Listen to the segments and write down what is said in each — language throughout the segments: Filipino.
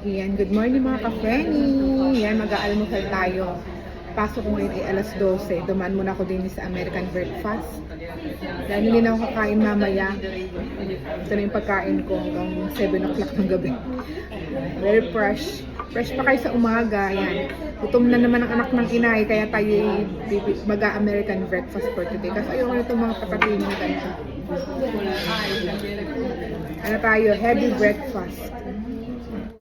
Yan, good morning mga ka-Frenny. Yan, mag-aalmusal tayo. Pasok mo ay alas 12. Dumaan muna ako din sa American breakfast. Dahil hindi na ako kakain mamaya. Ito na yung pagkain ko hanggang 7 o'clock ng gabi. Very fresh. Fresh pa kayo sa umaga. Yan. Gutom na naman ang anak ng inay. Kaya tayo mag-American breakfast for today. Kasi ayoko na itong mga patatingin ganito. Ano tayo? Heavy breakfast.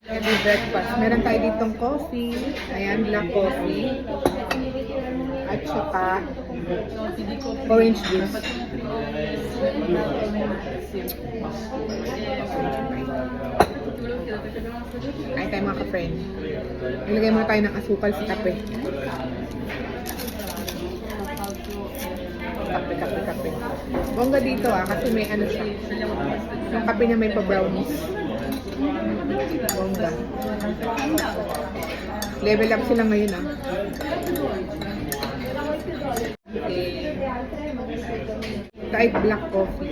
Heavy breakfast. Meron tayo ditong coffee. Ayan, black coffee. At saka orange juice. Ay tayo mga ka-friend. Ilagay muna tayo ng asukal sa kape. Kape. Bongga dito kasi may ano siya. Yung kape niya may pa-brownies. Bongga. Level up sila ngayon Okay. Kahit black coffee.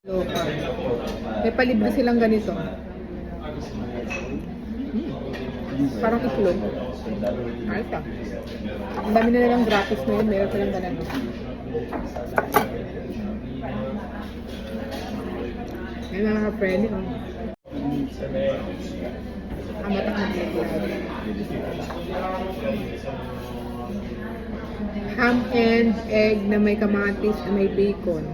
Local. May palibre silang ganito. Parang itlog. Ayos ah. Ang dami na lang gratis na yun. Meron silang ganito. Ayun mga ka-friend. Amatak na ham and egg na may kamatis na may bacon.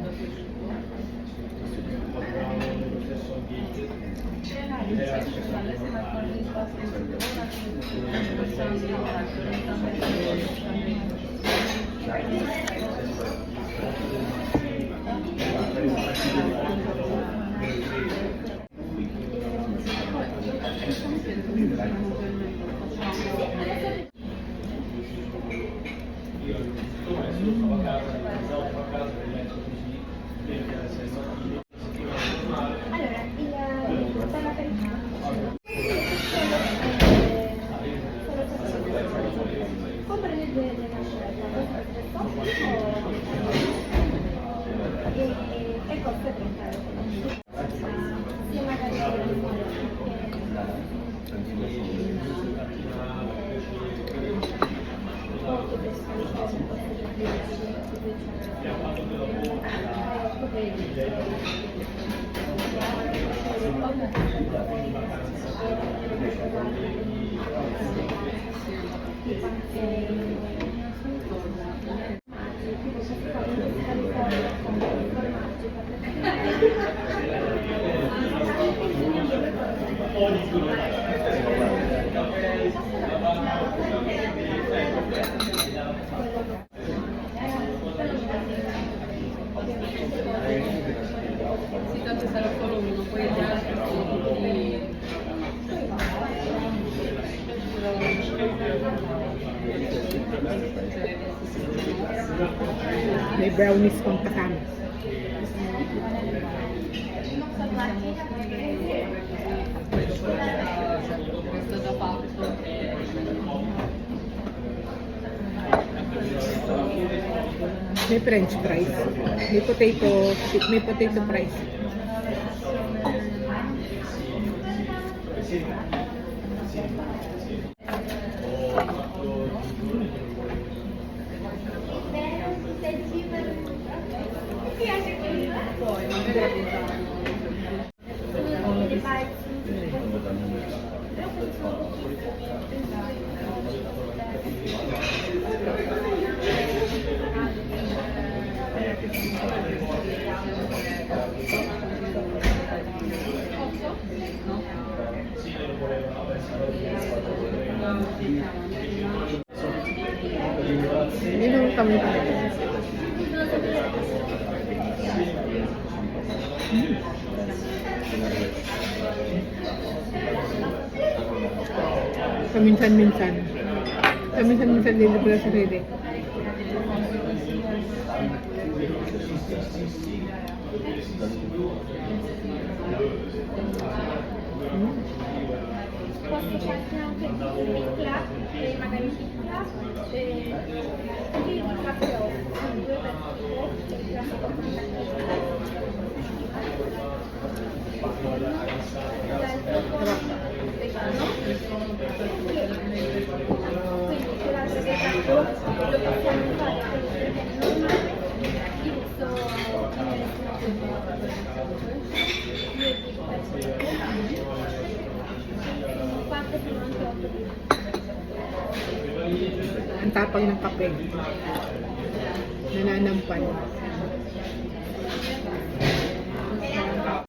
May brownies pang kasama. May french fries. May potato fries. Minum kami Paminsan-minsan. Paminsan-minsan din pala sa sarili. Sarap. Ang tapang ng kape. Nananampan.